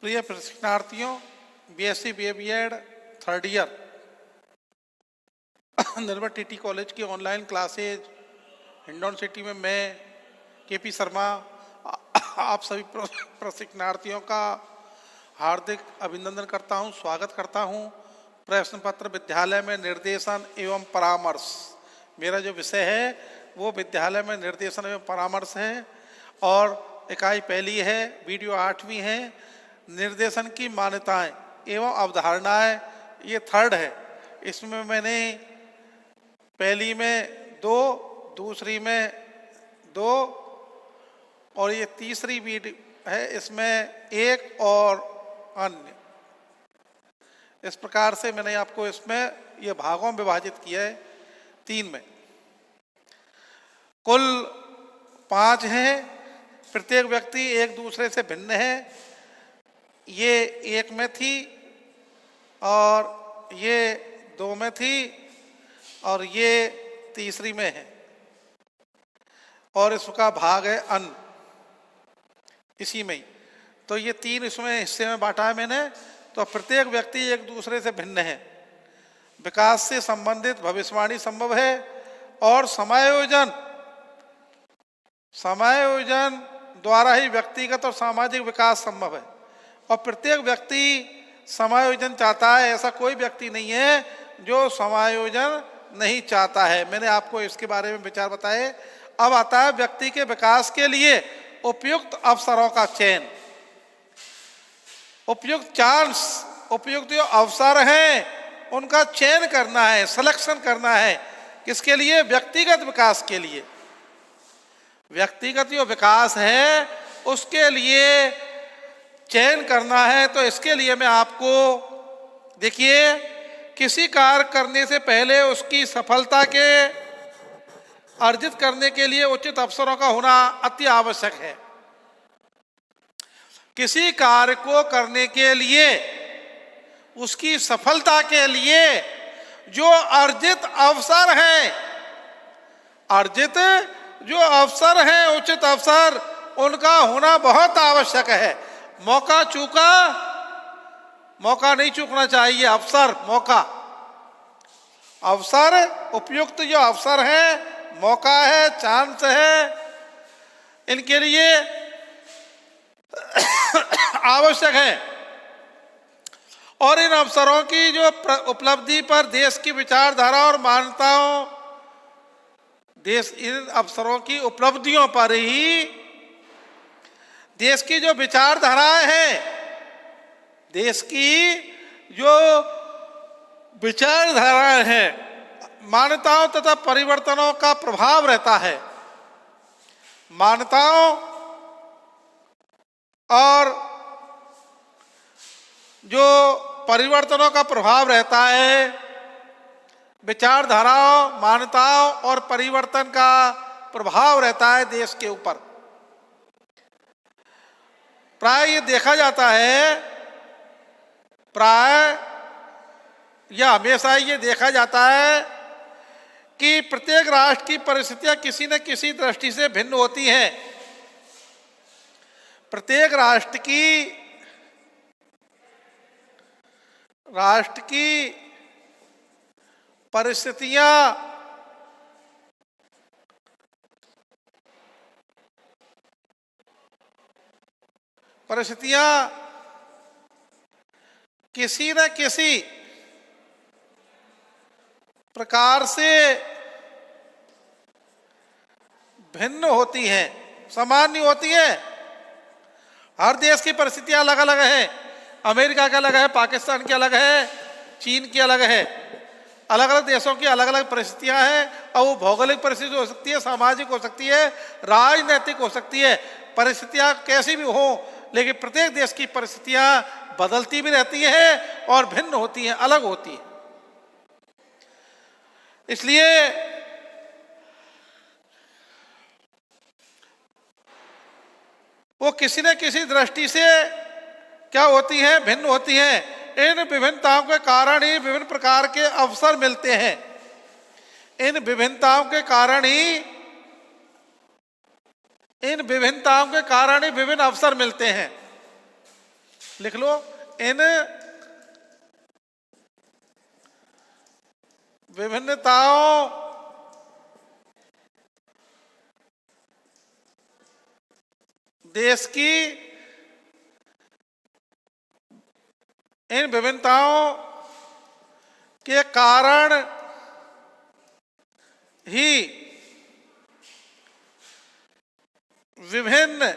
प्रिय प्रशिक्षणार्थियों, BSc BEd third year निर्मल TT college की ऑनलाइन क्लासेज हिंडौन सिटी में मैं केपी शर्मा आप सभी प्रशिक्षणार्थियों का हार्दिक अभिनंदन करता हूं, स्वागत करता हूं। प्रश्न पत्र विद्यालय में निर्देशन एवं परामर्श, मेरा जो विषय है वो विद्यालय में निर्देशन एवं परामर्श है और इकाई पहली है, वीडियो 8वीं है। निर्देशन की मान्यताएं एवं अवधारणाएं, ये थर्ड है। इसमें मैंने पहली में 2, दूसरी में 2 और ये तीसरी वीडियो है, इसमें 1 और अन्य। इस प्रकार से मैंने आपको इसमें ये भागों में विभाजित किया है 3 में। कुल 5 हैं। प्रत्येक व्यक्ति एक दूसरे से भिन्न है। ये 1 में थी और ये 2 में थी और ये तीसरी में है और इसका भाग है अन्न, इसी में ही। तो ये 3 इसमें हिस्से में बांटा है मैंने। तो प्रत्येक व्यक्ति एक दूसरे से भिन्न है। विकास से संबंधित भविष्यवाणी संभव है और समायोजन द्वारा ही व्यक्तिगत और सामाजिक विकास संभव है। और प्रत्येक व्यक्ति समायोजन चाहता है, ऐसा कोई व्यक्ति नहीं है जो समायोजन नहीं चाहता है। मैंने आपको इसके बारे में विचार बताए। अब आता है व्यक्ति के विकास के लिए उपयुक्त अवसरों का चयन। उपयुक्त चांस, उपयुक्त जो अवसर हैं उनका चयन करना है, सिलेक्शन करना है। किसके लिए? व्यक्तिगत विकास के लिए। व्यक्तिगत जो विकास है उसके लिए चयन करना है। तो इसके लिए मैं आपको, देखिए, किसी कार्य करने से पहले उसकी सफलता के अर्जित करने के लिए उचित अवसरों का होना अति आवश्यक है। किसी कार्य को करने के लिए, उसकी सफलता के लिए जो अर्जित अवसर हैं, जो अवसर हैं, उचित अवसर, उनका होना बहुत आवश्यक है। मौका नहीं चूकना चाहिए। अवसर, उपयुक्त जो अवसर है, मौका है, चांस है, इनके लिए आवश्यक है। और इन अवसरों की जो उपलब्धि पर देश की विचारधारा और मान्यताओं, इन अवसरों की उपलब्धियों पर ही देश की जो विचारधाराएं हैं, देश की जो विचारधाराएं हैं, मान्यताओं तथा परिवर्तनों का प्रभाव रहता है। मान्यताओं और जो परिवर्तनों का प्रभाव रहता है, विचारधाराओं, मान्यताओं और परिवर्तन का प्रभाव रहता है देश के ऊपर। प्राय ये देखा जाता है, हमेशा ये देखा जाता है कि प्रत्येक राष्ट्र की परिस्थितियां किसी न किसी दृष्टि से भिन्न होती हैं। प्रत्येक राष्ट्र की परिस्थितियां किसी न किसी प्रकार से भिन्न होती हैं, समान नहीं होती हैं। हर देश की परिस्थितियां अलग अलग है। अमेरिका का अलग है, पाकिस्तान की अलग है, चीन की अलग है। अलग अलग देशों की अलग अलग परिस्थितियां हैं और वो भौगोलिक परिस्थिति हो सकती है, सामाजिक हो सकती है, राजनीतिक हो सकती है। परिस्थितियां कैसी भी हो, लेकिन प्रत्येक देश की परिस्थितियां बदलती भी रहती हैं और भिन्न होती हैं, अलग होती हैं। इसलिए वो किसी न किसी दृष्टि से क्या होती हैं? भिन्न होती हैं। इन विभिन्नताओं के कारण ही विभिन्न प्रकार के अवसर मिलते हैं। इन विभिन्नताओं के कारण ही विभिन्न अवसर मिलते हैं। लिख लो, इन विभिन्नताओं देश की, इन विभिन्नताओं के कारण ही विभिन्न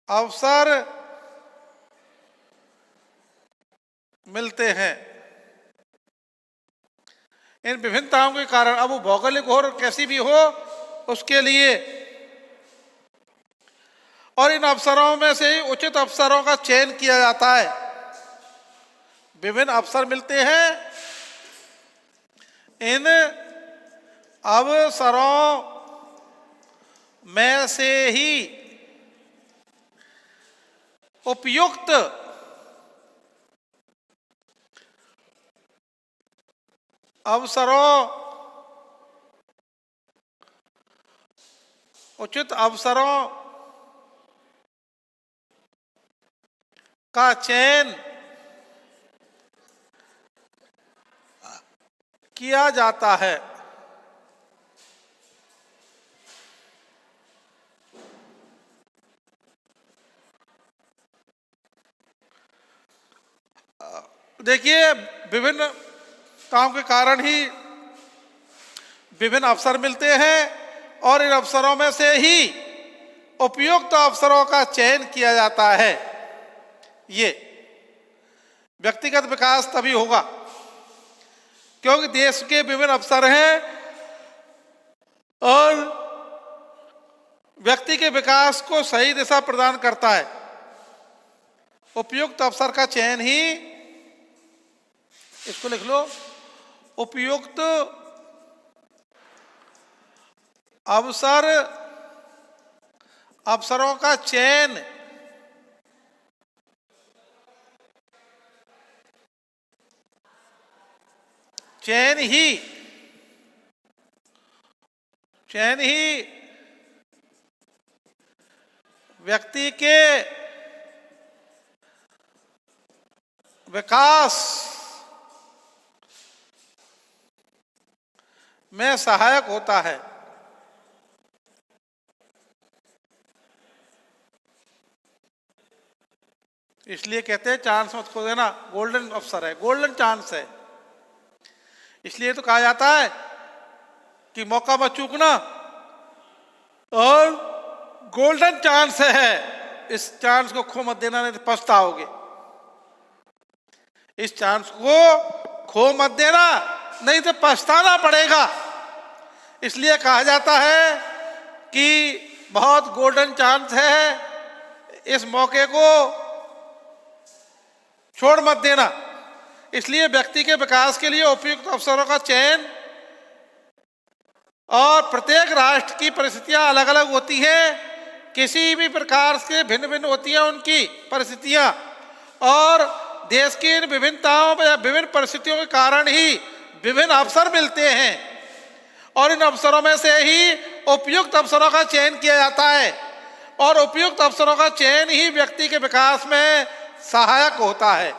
अवसर मिलते हैं। इन विभिन्नताओं के कारण, अब वो भौगोलिक हो और कैसी भी हो उसके लिए, और इन अवसरों में से ही उचित अवसरों का चयन किया जाता है। विभिन्न अवसर मिलते हैं, इन अवसरों में से ही उपयुक्त अवसरों, उचित अवसरों का चयन किया जाता है। देखिए, विभिन्न काम के कारण ही विभिन्न अवसर मिलते हैं और इन अवसरों में से ही उपयुक्त अवसरों का चयन किया जाता है। ये व्यक्तिगत विकास तभी होगा क्योंकि देश के विभिन्न अवसर हैं और व्यक्ति के विकास को सही दिशा प्रदान करता है। उपयुक्त अवसर का चयन ही, इसको लिख लो, उपयुक्त अवसरों का चयन ही व्यक्ति के विकास में सहायक होता है। इसलिए कहते हैं चांस मत खो देना, गोल्डन अवसर है, गोल्डन चांस है। इसलिए तो कहा जाता है कि मौका मत चूकना और गोल्डन चांस है, इस चांस को खो मत देना, नहीं तो पछताओगे। इस चांस को खो मत देना, नहीं तो पछताना पड़ेगा। इसलिए कहा जाता है कि बहुत गोल्डन चांस है, इस मौके को छोड़ मत देना। इसलिए व्यक्ति के विकास के लिए उपयुक्त अवसरों का चयन, और प्रत्येक राष्ट्र की परिस्थितियां अलग अलग होती हैं, किसी भी प्रकार से भिन्न भिन्न होती हैं उनकी परिस्थितियां, और देश की इन विभिन्नताओं या विभिन्न परिस्थितियों के कारण ही विभिन्न अवसर मिलते हैं और इन अवसरों में से ही उपयुक्त अवसरों का चयन किया जाता है और उपयुक्त अवसरों का चयन ही व्यक्ति के विकास में सहायक होता है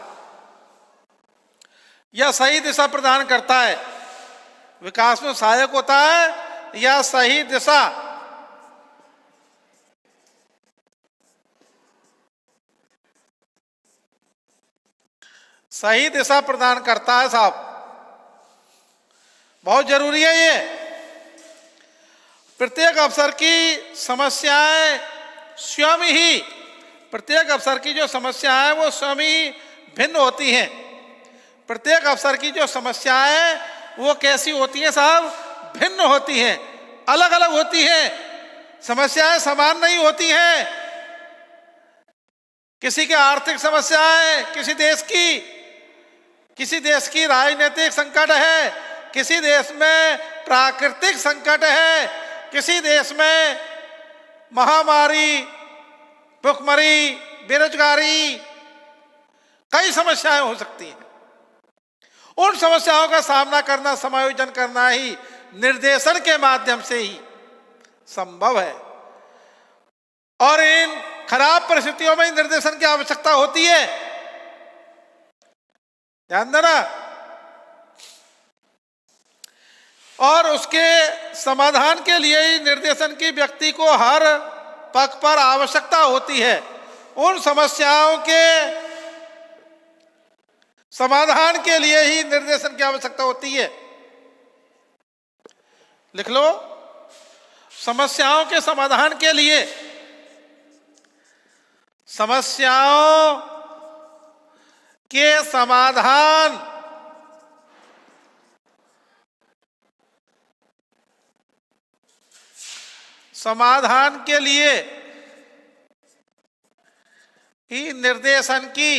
या सही दिशा प्रदान करता है। विकास में सहायक होता है या सही दिशा प्रदान करता है। साहब, बहुत जरूरी है ये। प्रत्येक अवसर की समस्याएं स्वयं ही, प्रत्येक अवसर की जो समस्याएं वो स्वयं ही भिन्न होती हैं। प्रत्येक अवसर की जो समस्याएं वो कैसी होती हैं साहब? भिन्न होती हैं, अलग अलग होती हैं। समस्याएं समान नहीं होती हैं। किसी की आर्थिक समस्याएं, किसी देश की राजनीतिक संकट है, किसी देश में प्राकृतिक संकट है, किसी देश में महामारी, भुखमरी, बेरोजगारी, कई समस्याएं हो सकती हैं। उन समस्याओं का सामना करना, समायोजन करना ही निर्देशन के माध्यम से ही संभव है। और इन खराब परिस्थितियों में निर्देशन की आवश्यकता होती है। ध्यान देना। और उसके समाधान के लिए ही निर्देशन की व्यक्ति को हर पक्ष पर आवश्यकता होती है। उन समस्याओं के समाधान के लिए ही निर्देशन की आवश्यकता होती है। लिख लो, समस्याओं के समाधान के लिए, समस्याओं के समाधान के लिए ही निर्देशन की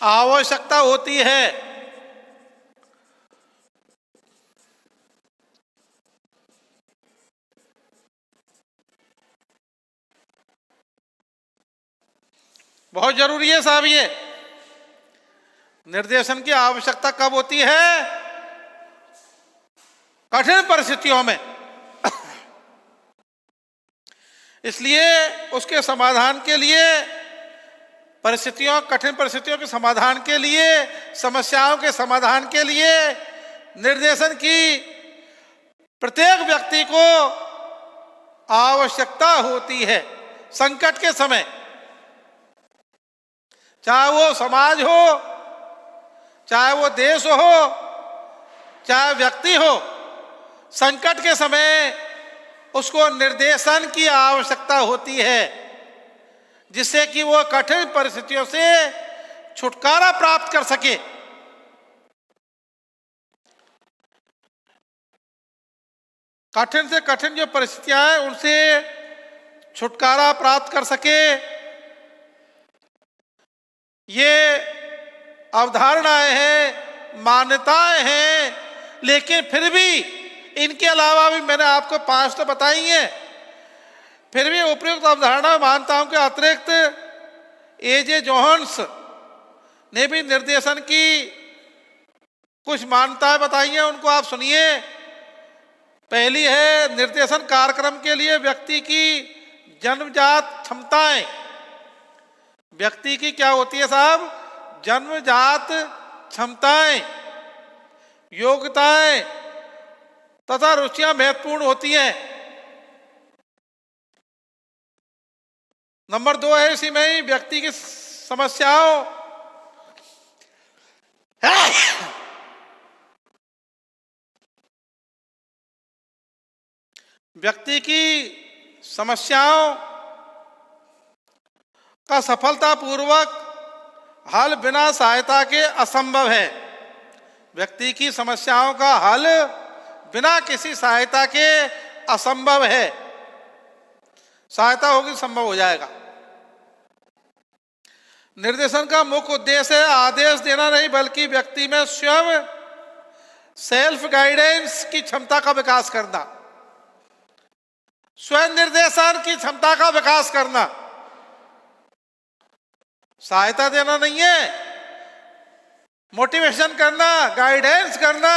आवश्यकता होती है। बहुत जरूरी है साहब ये। निर्देशन की आवश्यकता कब होती है? कठिन परिस्थितियों में। इसलिए उसके समाधान के लिए, कठिन परिस्थितियों के समाधान के लिए, समस्याओं के समाधान के लिए निर्देशन की प्रत्येक व्यक्ति को आवश्यकता होती है। संकट के समय, चाहे वो समाज हो, चाहे वो देश हो, चाहे व्यक्ति हो, संकट के समय उसको निर्देशन की आवश्यकता होती है, जिससे कि वो कठिन परिस्थितियों से छुटकारा प्राप्त कर सके। कठिन से कठिन जो परिस्थितियां हैं उनसे छुटकारा प्राप्त कर सके। ये अवधारणाएं हैं, मान्यताएं हैं, लेकिन फिर भी इनके अलावा भी मैंने आपको 5 तो बताई हैं। फिर भी उपयुक्त अवधारणा मान्यताओं के अतिरिक्त ए.जे. जोहान्स ने भी निर्देशन की कुछ मान्यताएं बताई हैं, उनको आप सुनिए। पहली है, निर्देशन कार्यक्रम के लिए व्यक्ति की जन्मजात क्षमताएं। व्यक्ति की क्या होती है साहब? जन्मजात क्षमताएं, योग्यताएं तथा रुचियां महत्वपूर्ण होती हैं। नंबर 2 है इसी में ही व्यक्ति की समस्याओं व्यक्ति की समस्याओं का सफलतापूर्वक हल बिना सहायता के असंभव है। व्यक्ति की समस्याओं का हल बिना किसी सहायता के असंभव है। सहायता होगी संभव हो जाएगा। निर्देशन का मुख्य उद्देश्य है आदेश देना नहीं, बल्कि व्यक्ति में स्वयं सेल्फ गाइडेंस की क्षमता का विकास करना, स्वयं निर्देशन की क्षमता का विकास करना। सहायता देना नहीं है, मोटिवेशन करना, गाइडेंस करना।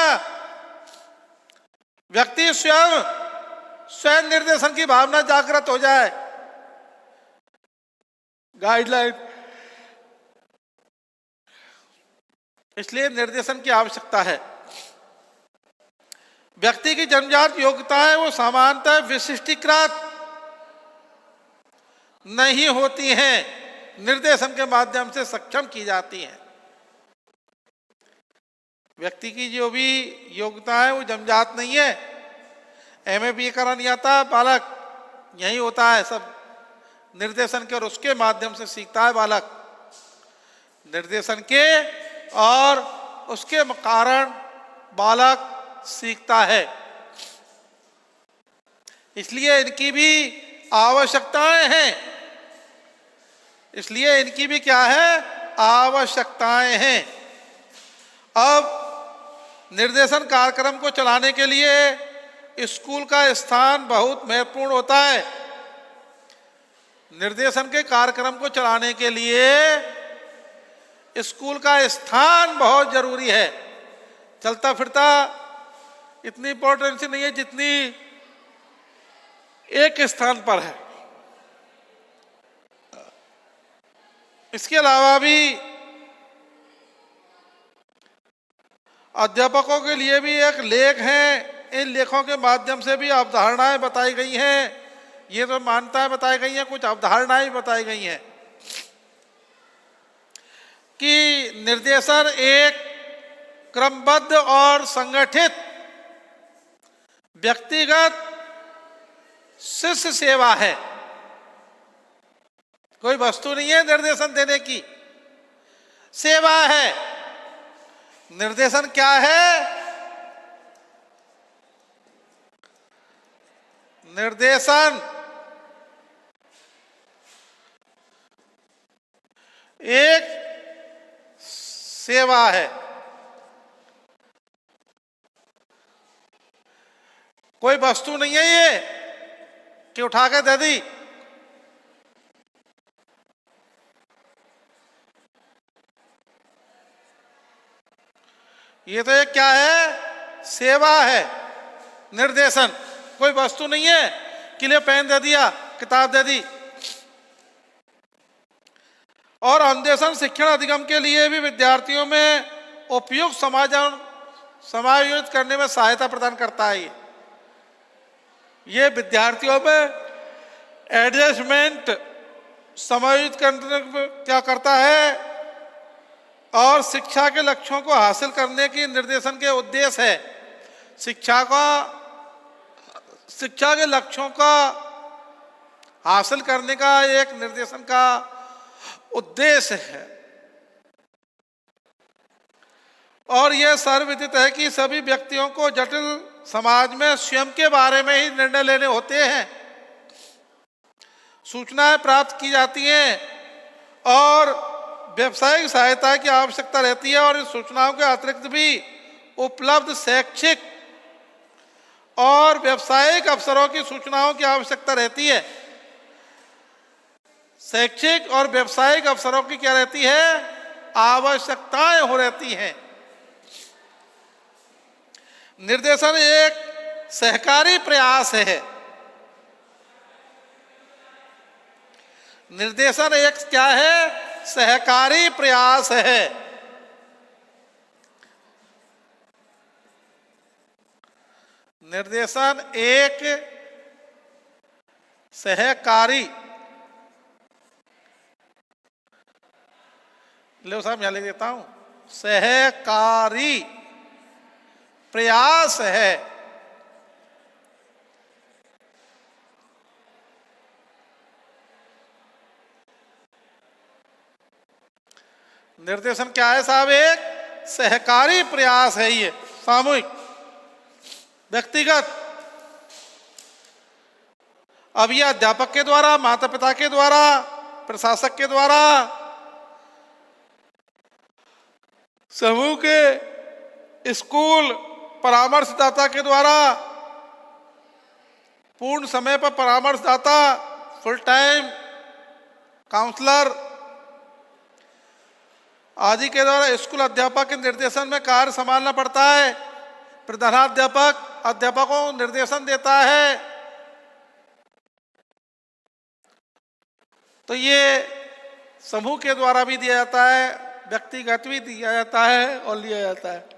व्यक्ति स्वयं निर्देशन की भावना जागृत हो जाए। गाइडलाइन, इसलिए निर्देशन की आवश्यकता है। व्यक्ति की जन्मजात योग्यताएं वो सामान्यतः विशिष्टीकृत नहीं होती हैं, निर्देशन के माध्यम से सक्षम की जाती हैं। व्यक्ति की जो भी योग्यता है वो जन्मजात नहीं है। एमए बीए करा नहीं आता बालक, यही होता है सब निर्देशन के और उसके माध्यम से सीखता है बालक। निर्देशन के और उसके कारण बालक सीखता है। इसलिए इनकी भी आवश्यकताएं हैं। इसलिए इनकी भी क्या है? आवश्यकताएं हैं। अब निर्देशन कार्यक्रम को चलाने के लिए स्कूल का स्थान बहुत महत्वपूर्ण होता है। निर्देशन के कार्यक्रम को चलाने के लिए स्कूल का स्थान बहुत जरूरी है। चलता फिरता इतनी इंपॉर्टेंस नहीं है जितनी एक स्थान पर है। इसके अलावा भी अध्यापकों के लिए भी एक लेख है। इन लेखों के माध्यम से भी अवधारणाएं बताई गई हैं। ये तो मान्यताएं बताई गई हैं, कुछ अवधारणाएं बताई गई हैं कि निर्देशन एक क्रमबद्ध और संगठित व्यक्तिगत शिष्य सेवा है। कोई वस्तु नहीं है निर्देशन देने की, सेवा है। निर्देशन क्या है? निर्देशन एक सेवा है। कोई वस्तु नहीं है ये कि उठा के दे दी। ये तो एक क्या है? सेवा है। निर्देशन कोई वस्तु नहीं है कि लिए पेन दे दिया, किताब दे दी। और अन्वेषण शिक्षण अधिगम के लिए भी विद्यार्थियों में उपयुक्त समायोजित करने में सहायता प्रदान करता है। ये विद्यार्थियों में एडजस्टमेंट समायोजित करने में क्या करता है और शिक्षा के लक्ष्यों को हासिल करने की निर्देशन के उद्देश्य है। शिक्षा के लक्ष्यों का हासिल करने का एक निर्देशन का उद्देश्य है। और यह सर्वविदित है कि सभी व्यक्तियों को जटिल समाज में स्वयं के बारे में ही निर्णय लेने होते हैं। सूचनाएं प्राप्त की जाती हैं और व्यावसायिक सहायता की आवश्यकता रहती है। और इन सूचनाओं के अतिरिक्त भी उपलब्ध शैक्षिक और व्यावसायिक अवसरों की सूचनाओं की आवश्यकता रहती है। शैक्षिक और व्यावसायिक अवसरों की क्या रहती है? आवश्यकताएं हो रहती हैं। निर्देशन एक सहकारी प्रयास है। निर्देशन एक क्या है? सहकारी प्रयास है। निर्देशन एक सहकारी, लो साहब यहां लिख देता हूं, सहकारी प्रयास है। निर्देशन क्या है साहब? एक सहकारी प्रयास है। ये सामूहिक, व्यक्तिगत, अब ये अध्यापक के द्वारा, माता पिता के द्वारा, प्रशासक के द्वारा, समूह के स्कूल परामर्शदाता के द्वारा, पूर्ण समय पर परामर्शदाता, फुल टाइम काउंसलर आदि के द्वारा स्कूल अध्यापक के निर्देशन में कार्य संभालना पड़ता है। प्रधानाध्यापक अध्यापकों को निर्देशन देता है। तो ये समूह के द्वारा भी दिया जाता है, व्यक्तिगत भी दिया जाता है और लिया जाता है।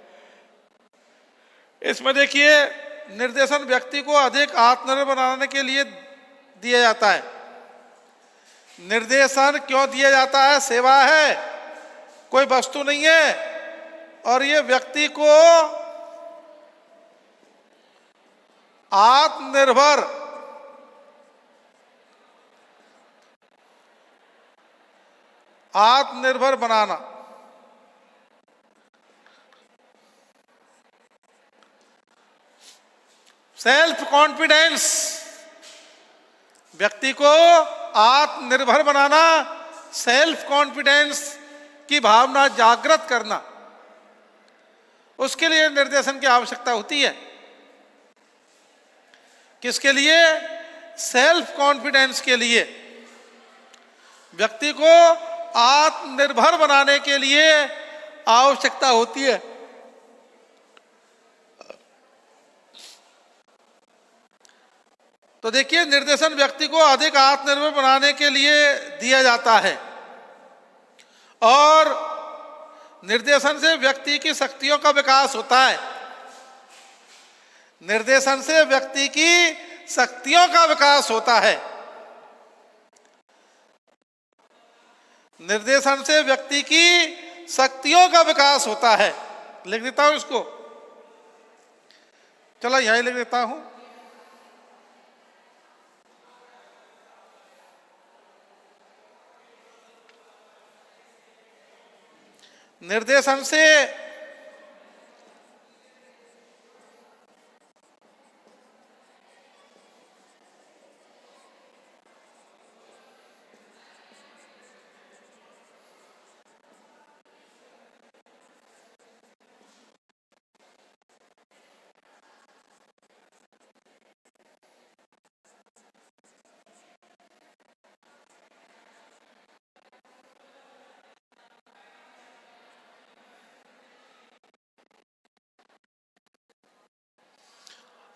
इसमें देखिए निर्देशन व्यक्ति को अधिक आत्मनिर्भर बनाने के लिए दिया जाता है। निर्देशन क्यों दिया जाता है? सेवा है, कोई वस्तु नहीं है। और ये व्यक्ति को आत्मनिर्भर बनाना, सेल्फ कॉन्फिडेंस, व्यक्ति को आत्मनिर्भर बनाना, सेल्फ कॉन्फिडेंस की भावना जागृत करना, उसके लिए निर्देशन की आवश्यकता होती है। किसके लिए? सेल्फ कॉन्फिडेंस के लिए, व्यक्ति को आत्मनिर्भर बनाने के लिए आवश्यकता होती है। तो देखिए, निर्देशन व्यक्ति को अधिक आत्मनिर्भर बनाने के लिए दिया जाता है और निर्देशन से व्यक्ति की शक्तियों का विकास होता है। निर्देशन से व्यक्ति की शक्तियों का विकास होता है। निर्देशन से व्यक्ति की शक्तियों का विकास होता है। लिख देता हूं इसको, चलो यही लिख देता हूं। निर्देशन से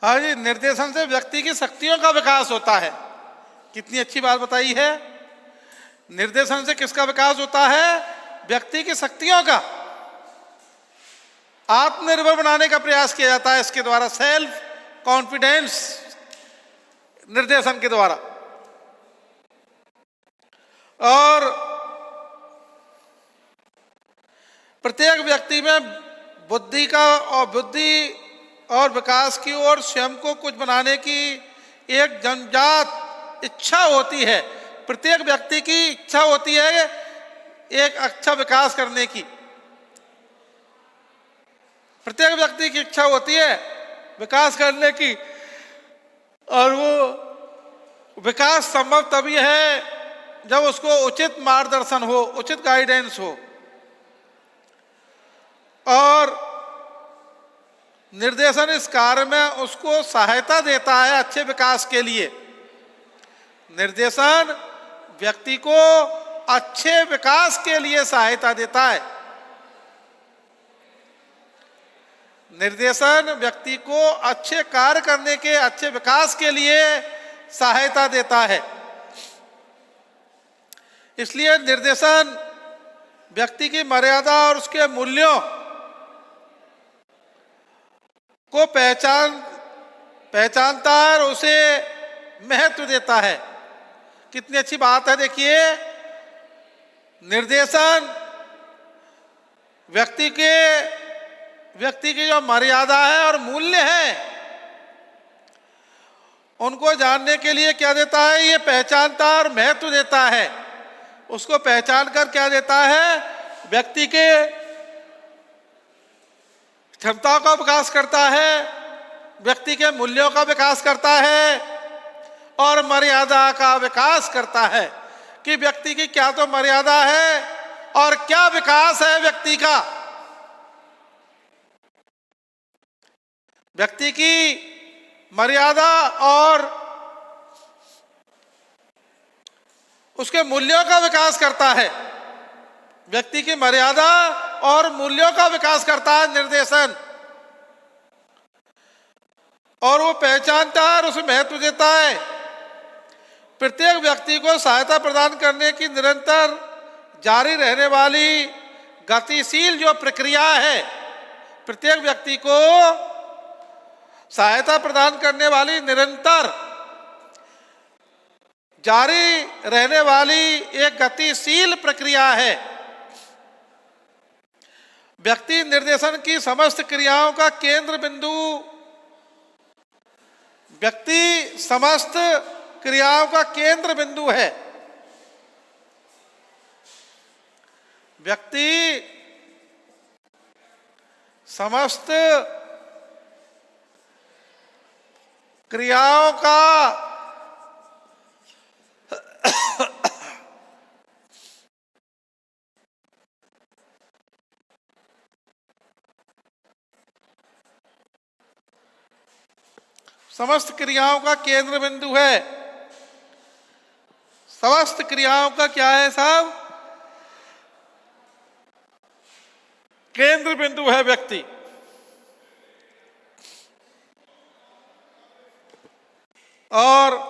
हाँ जी, निर्देशन से व्यक्ति की शक्तियों का विकास होता है। कितनी अच्छी बात बताई है। निर्देशन से किसका विकास होता है? व्यक्ति की शक्तियों का। आत्मनिर्भर बनाने का प्रयास किया जाता है इसके द्वारा, सेल्फ कॉन्फिडेंस निर्देशन के द्वारा। और प्रत्येक व्यक्ति में बुद्धि और विकास की ओर स्वयं को कुछ बनाने की एक जन्मजात इच्छा होती है। प्रत्येक व्यक्ति की इच्छा होती है एक अच्छा विकास करने की। प्रत्येक व्यक्ति की इच्छा होती है विकास करने की, और वो विकास संभव तभी है जब उसको उचित मार्गदर्शन हो, उचित गाइडेंस हो। और निर्देशन इस कार्य में उसको सहायता देता है अच्छे विकास के लिए। निर्देशन व्यक्ति को अच्छे विकास के लिए सहायता देता है। निर्देशन व्यक्ति को अच्छे कार्य करने के, अच्छे विकास के लिए सहायता देता है। इसलिए निर्देशन व्यक्ति की मर्यादा और उसके मूल्यों को पहचानता है और उसे महत्व देता है। कितनी अच्छी बात है। देखिए, निर्देशन व्यक्ति की जो मर्यादा है और मूल्य है उनको जानने के लिए क्या देता है? ये पहचानता और महत्व देता है। उसको पहचान कर क्या देता है? व्यक्ति के क्षमताओं का विकास करता है, व्यक्ति के मूल्यों का विकास करता है और मर्यादा का विकास करता है कि व्यक्ति की क्या तो मर्यादा है और क्या विकास है व्यक्ति का। व्यक्ति की मर्यादा और उसके मूल्यों का विकास करता है। व्यक्ति की मर्यादा और मूल्यों का विकास करता है निर्देशन, और वो पहचानता है और उसे महत्व देता है। प्रत्येक व्यक्ति को सहायता प्रदान करने की निरंतर जारी रहने वाली गतिशील जो प्रक्रिया है, प्रत्येक व्यक्ति को सहायता प्रदान करने वाली निरंतर जारी रहने वाली एक गतिशील प्रक्रिया है। व्यक्ति निर्देशन की समस्त क्रियाओं का केंद्र बिंदु, व्यक्ति समस्त क्रियाओं का केंद्र बिंदु है। व्यक्ति समस्त क्रियाओं का समस्त क्रियाओं का केंद्र बिंदु है। समस्त क्रियाओं का क्या है साहब? केंद्र बिंदु है व्यक्ति। और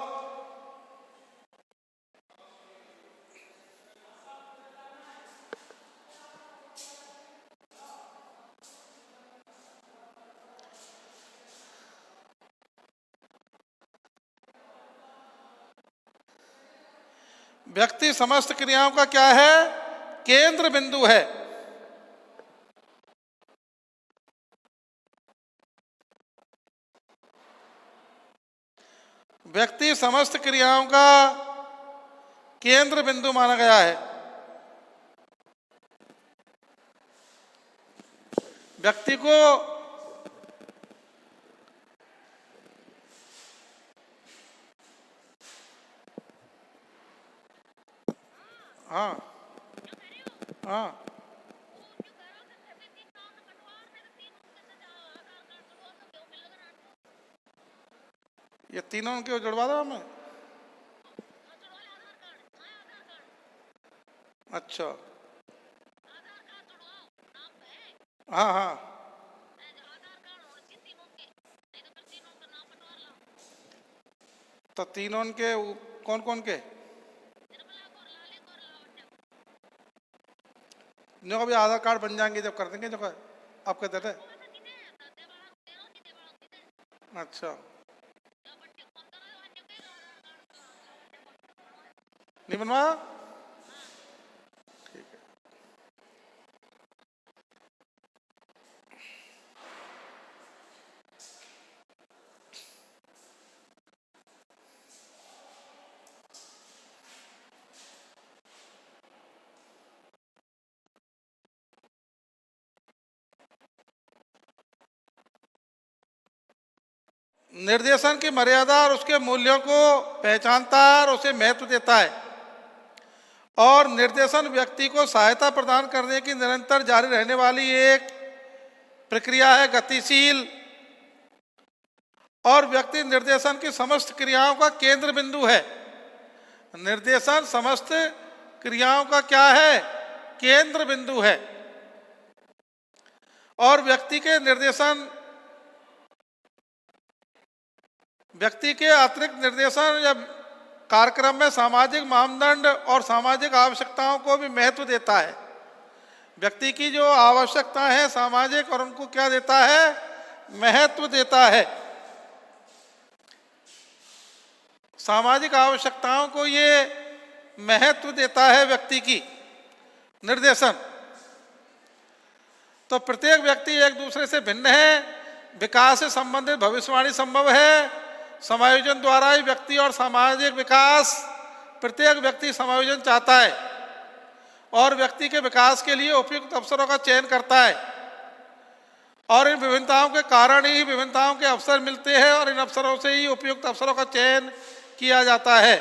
व्यक्ति समस्त क्रियाओं का क्या है? केंद्र बिंदु है। व्यक्ति समस्त क्रियाओं का केंद्र बिंदु माना गया है। व्यक्ति को हाँ हाँ ये तीनों क्यों जुड़वा दो हमें? अच्छा हाँ हाँ तो तीनों के कौन कौन के? जो अभी आधार कार्ड बन जाएंगे जब कर देंगे जो आप कहते थे। अच्छा नहीं बनवाया? ठीक है। निर्देशन की मर्यादा और उसके मूल्यों को पहचानता है और उसे महत्व देता है। और निर्देशन व्यक्ति को सहायता प्रदान करने की निरंतर जारी रहने वाली एक प्रक्रिया है, गतिशील। और व्यक्ति निर्देशन की समस्त क्रियाओं का केंद्र बिंदु है। निर्देशन समस्त क्रियाओं का क्या है? केंद्र बिंदु है। और व्यक्ति के निर्देशन, व्यक्ति के अतिरिक्त निर्देशन या कार्यक्रम में सामाजिक मानदंड और सामाजिक आवश्यकताओं को भी महत्व देता है। व्यक्ति की जो आवश्यकता है सामाजिक, और उनको क्या देता है? महत्व देता है। सामाजिक आवश्यकताओं को ये महत्व देता है व्यक्ति की निर्देशन। तो प्रत्येक व्यक्ति एक दूसरे से भिन्न है। विकास से संबंधित भविष्यवाणी संभव है। समायोजन द्वारा ही व्यक्ति और सामाजिक विकास, प्रत्येक व्यक्ति समायोजन चाहता है और व्यक्ति के विकास के लिए उपयुक्त अवसरों का चयन करता है। और इन विभिन्नताओं के कारण ही विभिन्नताओं के अवसर मिलते हैं और इन अवसरों से ही उपयुक्त अवसरों का चयन किया जाता है।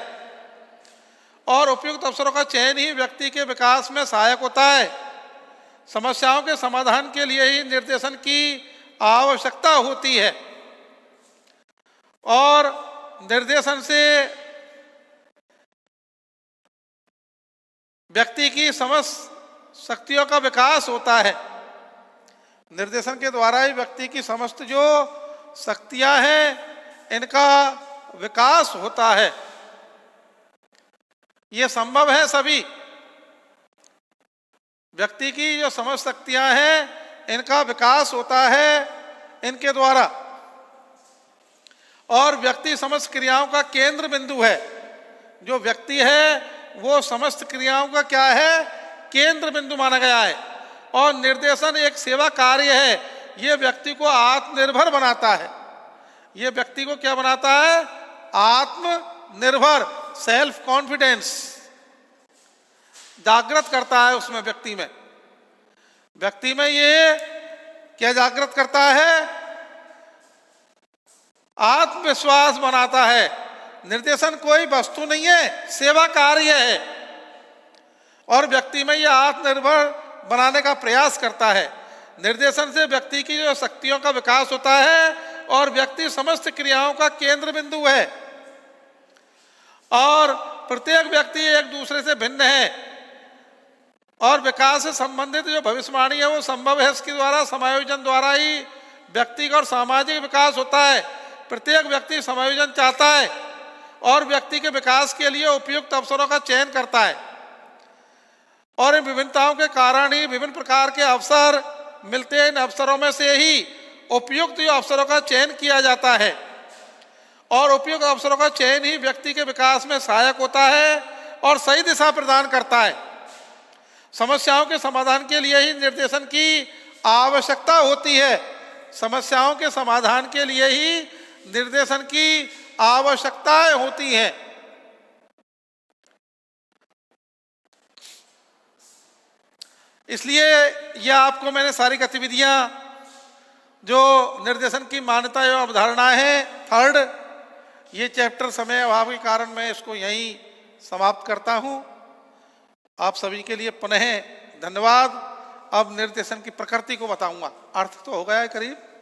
और उपयुक्त अवसरों का चयन ही व्यक्ति के विकास में सहायक होता है। समस्याओं के समाधान के लिए ही निर्देशन की आवश्यकता होती है। और निर्देशन से व्यक्ति की समस्त शक्तियों का विकास होता है। निर्देशन के द्वारा ही व्यक्ति की समस्त जो शक्तियां हैं इनका विकास होता है। ये संभव है सभी। व्यक्ति की जो समस्त शक्तियां हैं इनका विकास होता है इनके द्वारा। और व्यक्ति समस्त क्रियाओं का केंद्र बिंदु है। जो व्यक्ति है वो समस्त क्रियाओं का क्या है? केंद्र बिंदु माना गया है। और निर्देशन एक सेवा कार्य है। ये व्यक्ति को आत्मनिर्भर बनाता है। ये व्यक्ति को क्या बनाता है? आत्मनिर्भर, सेल्फ कॉन्फिडेंस जागृत करता है उसमें, व्यक्ति में। व्यक्ति में ये क्या जागृत करता है? आत्मविश्वास बनाता है। निर्देशन कोई वस्तु नहीं है, सेवा कार्य है। और व्यक्ति में यह आत्मनिर्भर बनाने का प्रयास करता है। निर्देशन से व्यक्ति की जो शक्तियों का विकास होता है और व्यक्ति समस्त क्रियाओं का केंद्र बिंदु है। और प्रत्येक व्यक्ति एक दूसरे से भिन्न है। और विकास से संबंधित जो भविष्यवाणी है वो संभव है। इसके द्वारा, समायोजन द्वारा ही व्यक्ति का और सामाजिक विकास होता है। प्रत्येक व्यक्ति समायोजन चाहता है और व्यक्ति के विकास के लिए उपयुक्त अवसरों का चयन करता है। और इन विभिन्नताओं के कारण ही विभिन्न प्रकार के अवसर मिलते हैं। इन अवसरों में से ही उपयुक्त अवसरों का चयन किया जाता है और उपयुक्त अवसरों का चयन ही व्यक्ति के विकास में सहायक होता है और सही दिशा प्रदान करता है। समस्याओं के समाधान के लिए ही निर्देशन की आवश्यकता होती है। समस्याओं के समाधान के लिए ही निर्देशन की आवश्यकताएं होती हैं। इसलिए यह आपको मैंने सारी गतिविधियां जो निर्देशन की मान्यता एवं अवधारणाएं हैं, थर्ड, ये चैप्टर समय अभाव के कारण मैं इसको यहीं समाप्त करता हूं। आप सभी के लिए पुनः धन्यवाद। अब निर्देशन की प्रकृति को बताऊंगा। अर्थ तो हो गया है करीब।